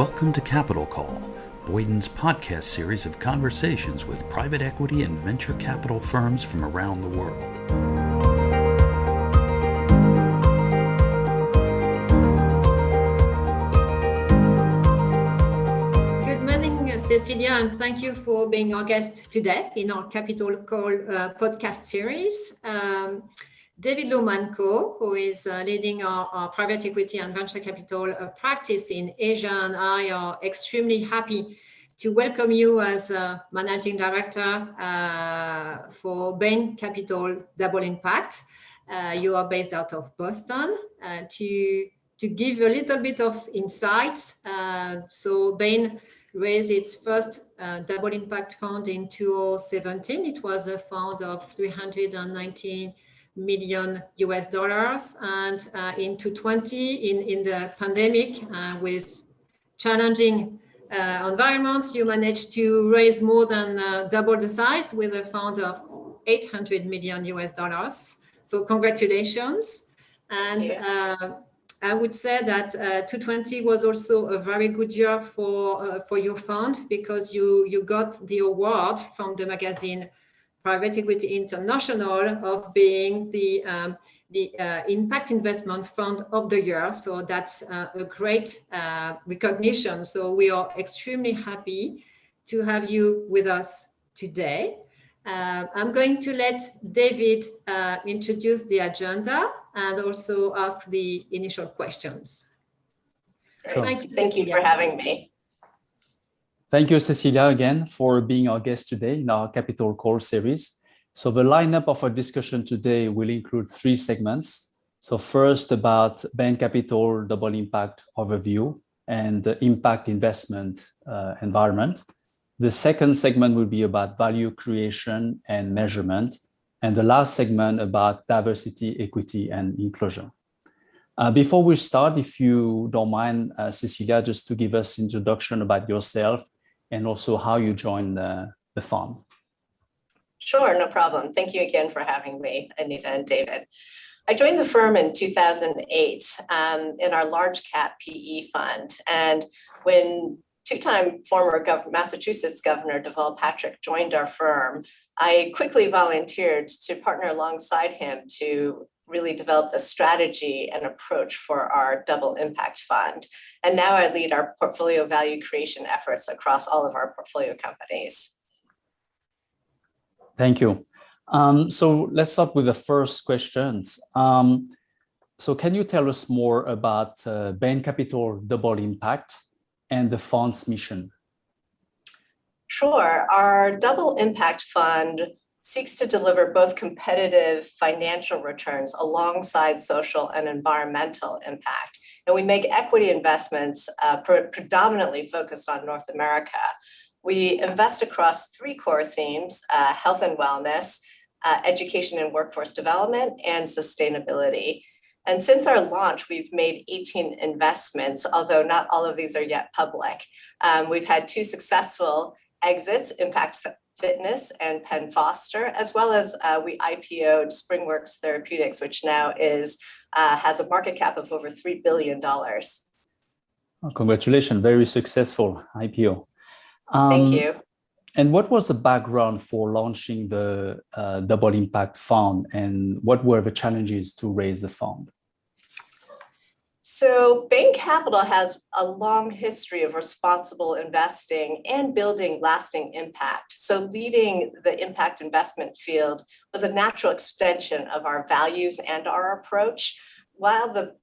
Welcome to Capital Call, Boyden's podcast series of conversations with private equity and venture capital firms from around the world. Good morning, Cecilia, and thank you for being our guest today in our Capital Call podcast series. David Lomanko, who is leading our private equity and venture capital practice in Asia, and I are extremely happy to welcome you as Managing Director for Bain Capital Double Impact. You are based out of Boston. To give you a little bit of insights, so Bain raised its first Double Impact fund in 2017. It was a fund of $319 million US, and in 2020 in the pandemic with challenging environments, you managed to raise more than double the size with a fund of $800 million US. So congratulations. And I would say that 2020 was also a very good year for your fund, because you got the award from the magazine Private Equity International of being the Impact Investment Fund of the Year. So that's a great recognition. So we are extremely happy to have you with us today. I'm going to let David introduce the agenda and also ask the initial questions. Sure. Thank you for having me. Thank you, Cecilia, again, for being our guest today in our Capital Call series. So the lineup of our discussion today will include 3 segments. So first, about Bain Capital Double Impact overview and the impact investment environment. The second segment will be about value creation and measurement. And the last segment about diversity, equity, and inclusion. Before we start, if you don't mind, Cecilia, just to give us an introduction about yourself and also how you joined the fund. Sure, no problem. Thank you again for having me, Anita and David. I joined the firm in 2008 in our large cap PE fund. And when two-time former Massachusetts Governor Deval Patrick joined our firm, I quickly volunteered to partner alongside him to really develop the strategy and approach for our Double Impact Fund. And now I lead our portfolio value creation efforts across all of our portfolio companies. Thank you. So let's start with the first questions. So can you tell us more about Bain Capital Double Impact and the fund's mission? Sure. Our Double Impact Fund seeks to deliver both competitive financial returns alongside social and environmental impact. And we make equity investments predominantly focused on North America. We invest across 3 core themes: health and wellness, education and workforce development, and sustainability. And since our launch, we've made 18 investments, although not all of these are yet public. We've had 2 successful exits, Impact Fitness and Penn Foster, as well as we IPO'd SpringWorks Therapeutics, which now has a market cap of over $3 billion. Oh, congratulations, very successful IPO. Thank you. And what was the background for launching the Double Impact Fund, and what were the challenges to raise the fund? So Bain Capital has a long history of responsible investing and building lasting impact. So leading the impact investment field was a natural extension of our values and our approach. While the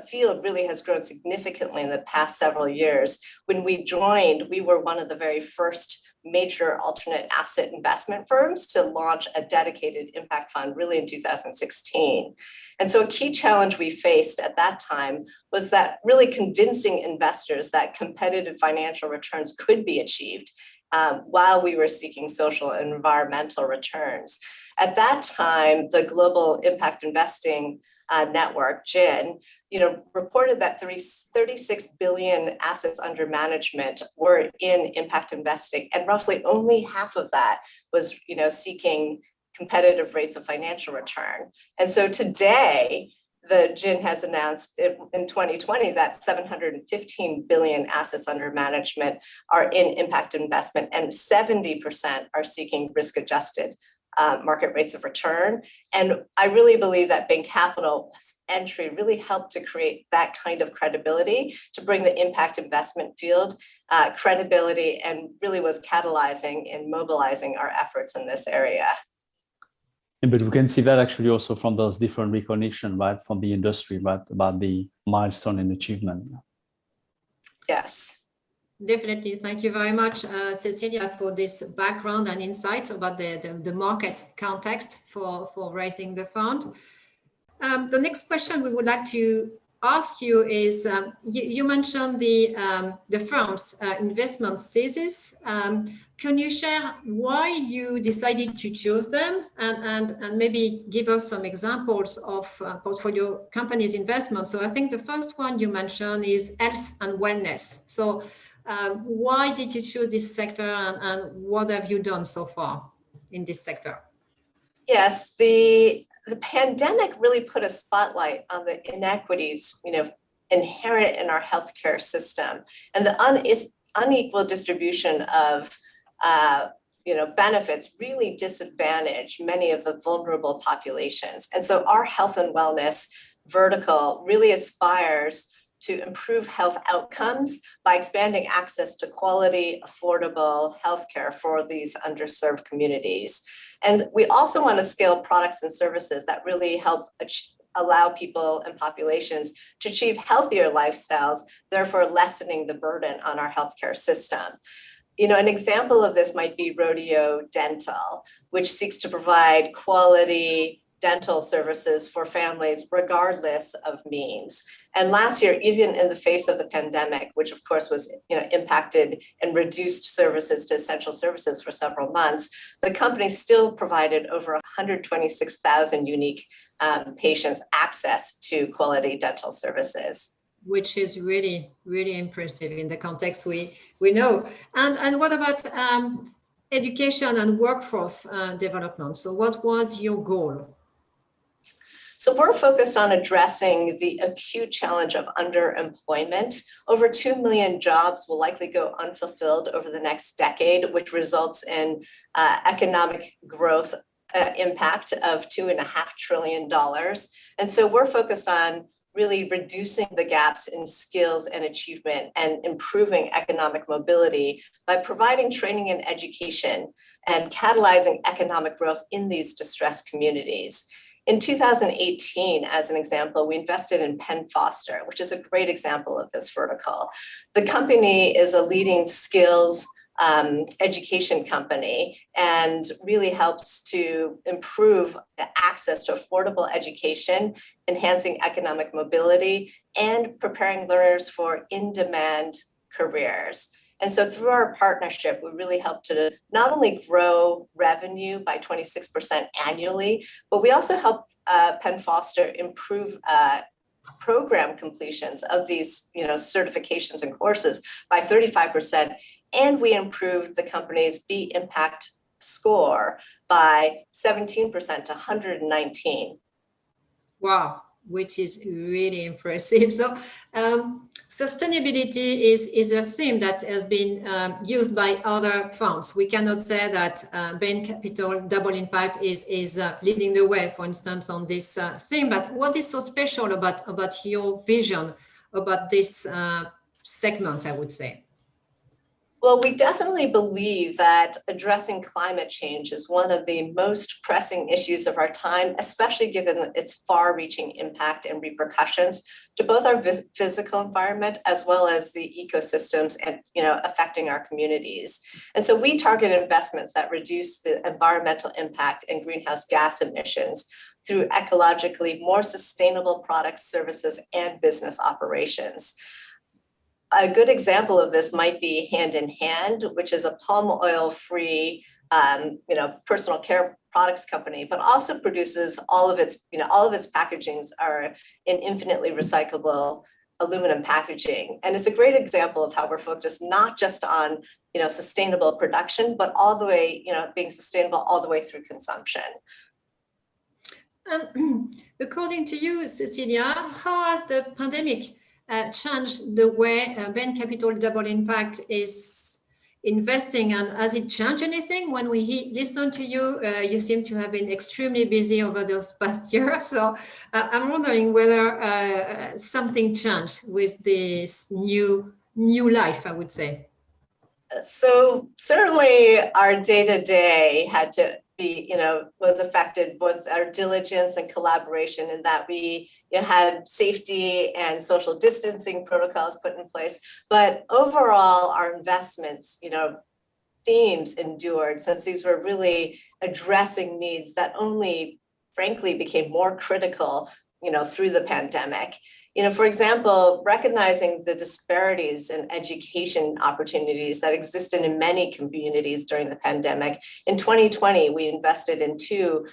field really has grown significantly in the past several years, when we joined, we were one of the very first major alternate asset investment firms to launch a dedicated impact fund really in 2016. And so a key challenge we faced at that time was that really convincing investors that competitive financial returns could be achieved while we were seeking social and environmental returns. At that time, the Global Impact Investing Network, GIN, reported that 36 billion assets under management were in impact investing, and roughly only half of that was, seeking competitive rates of financial return. And so today, the GIN has announced in 2020 that 715 billion assets under management are in impact investment, and 70% are seeking risk-adjusted market rates of return. And I really believe that Bain Capital's entry really helped to create that kind of credibility, to bring the impact investment field credibility, and really was catalyzing and mobilizing our efforts in this area. But we can see that actually also from those different recognition, right, from the industry, right, about the milestone and achievement. Yes. Definitely. Thank you very much, Cecilia, for this background and insights about the market context for raising the fund. The next question we would like to ask you is, you mentioned the firm's investment thesis. Can you share why you decided to choose them, and maybe give us some examples of portfolio companies' investments? So I think the first one you mentioned is health and wellness. So why did you choose this sector, and what have you done so far in this sector? Yes, the pandemic really put a spotlight on the inequities, inherent in our healthcare system, and the unequal distribution of benefits really disadvantage many of the vulnerable populations. And so our health and wellness vertical really aspires to improve health outcomes by expanding access to quality, affordable healthcare for these underserved communities. And we also want to scale products and services that really help allow people and populations to achieve healthier lifestyles, therefore lessening the burden on our healthcare system. An example of this might be Rodeo Dental, which seeks to provide quality dental services for families regardless of means. And last year, even in the face of the pandemic, which of course was impacted and reduced services to essential services for several months, the company still provided over 126,000 unique patients access to quality dental services. Which is really, really impressive in the context we know. And what about education and workforce development? So what was your goal? So we're focused on addressing the acute challenge of underemployment. Over 2 million jobs will likely go unfulfilled over the next decade, which results in economic growth impact of $2.5 trillion. And so we're focused on really reducing the gaps in skills and achievement and improving economic mobility by providing training and education and catalyzing economic growth in these distressed communities. In 2018, as an example, we invested in Penn Foster, which is a great example of this vertical. The company is a leading skills education company and really helps to improve access to affordable education, enhancing economic mobility, and preparing learners for in-demand careers. And so through our partnership, we really help to not only grow revenue by 26% annually, but we also help Penn Foster improve program completions of these certifications and courses by 35%. And we improved the company's B Impact score by 17% to 119. Wow, which is really impressive. So sustainability is a theme that has been used by other firms. We cannot say that Bain Capital Double Impact is leading the way, for instance, on this theme. But what is so special about your vision about this segment, I would say? Well, we definitely believe that addressing climate change is one of the most pressing issues of our time, especially given its far-reaching impact and repercussions to both our physical environment as well as the ecosystems and affecting our communities. And so we target investments that reduce the environmental impact and greenhouse gas emissions through ecologically more sustainable products, services, and business operations. A good example of this might be Hand in Hand, which is a palm oil-free, personal care products company, but also produces all of its packagings are in infinitely recyclable aluminum packaging. And it's a great example of how we're focused not just on, sustainable production, but all the way, being sustainable all the way through consumption. And according to you, Cecilia, how has the pandemic changed the way Bain Capital Double Impact is investing, and has it changed anything? When we listen to you, you seem to have been extremely busy over those past years. So I'm wondering whether something changed with this new life, I would say. So certainly our day-to-day had to be, was affected with our diligence and collaboration, in that we had safety and social distancing protocols put in place. But overall, our investments, themes endured, since these were really addressing needs that only, frankly, became more critical, through the pandemic. For example, recognizing the disparities in education opportunities that existed in many communities during the pandemic. In 2020, we invested in two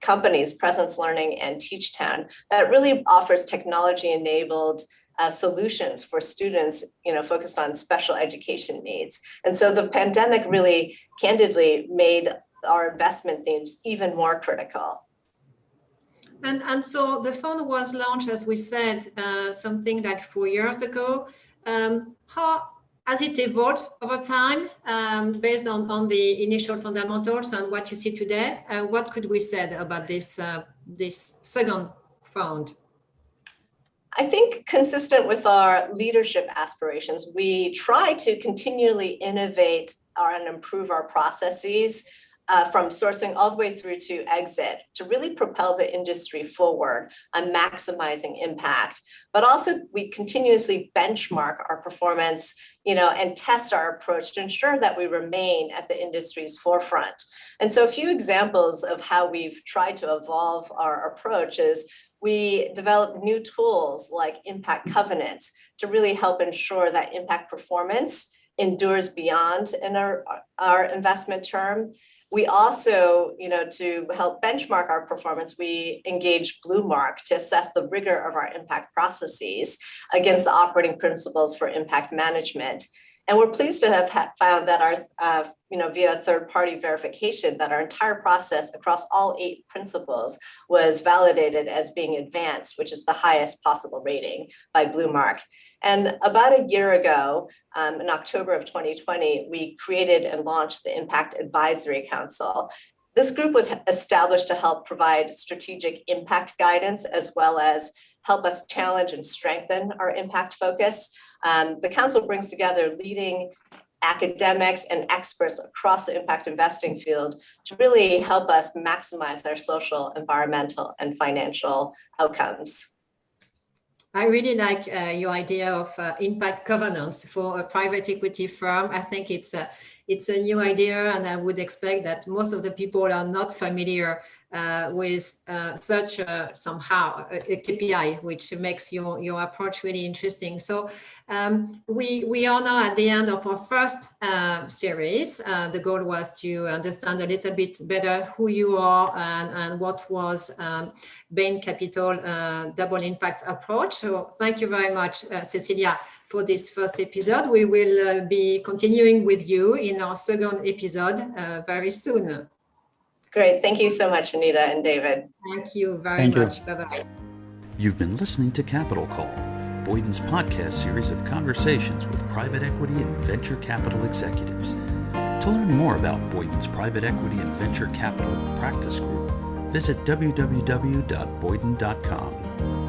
companies, Presence Learning and TeachTown, that really offers technology-enabled solutions for students, focused on special education needs. And so the pandemic really, candidly, made our investment themes even more critical. And so the fund was launched, as we said, something like 4 years ago. How has it evolved over time, based on the initial fundamentals and what you see today? What could we say about this second fund? I think, consistent with our leadership aspirations, we try to continually innovate and improve our processes, from sourcing all the way through to exit, to really propel the industry forward on maximizing impact. But also, we continuously benchmark our performance, and test our approach to ensure that we remain at the industry's forefront. And so a few examples of how we've tried to evolve our approach is we developed new tools like impact covenants to really help ensure that impact performance endures beyond in our investment term. We also, to help benchmark our performance, we engaged Bluemark to assess the rigor of our impact processes against the operating principles for impact management. And we're pleased to have found that our, via third-party verification, that our entire process across all 8 principles was validated as being advanced, which is the highest possible rating by Bluemark. And about a year ago, in October of 2020, we created and launched the Impact Advisory Council. This group was established to help provide strategic impact guidance, as well as help us challenge and strengthen our impact focus. The council brings together leading academics and experts across the impact investing field to really help us maximize our social, environmental, and financial outcomes. I really like your idea of impact governance for a private equity firm. I think it's a new idea, and I would expect that most of the people are not familiar with such somehow a KPI, which makes your approach really interesting. So we are now at the end of our first series. The goal was to understand a little bit better who you are and what was Bain Capital Double Impact approach. So thank you very much, Cecilia, for this first episode. We will be continuing with you in our second episode very soon. Great. Thank you so much, Anita and David. Thank you very much. Bye-bye. You've been listening to Capital Call, Boyden's podcast series of conversations with private equity and venture capital executives. To learn more about Boyden's private equity and venture capital practice group, visit www.boyden.com.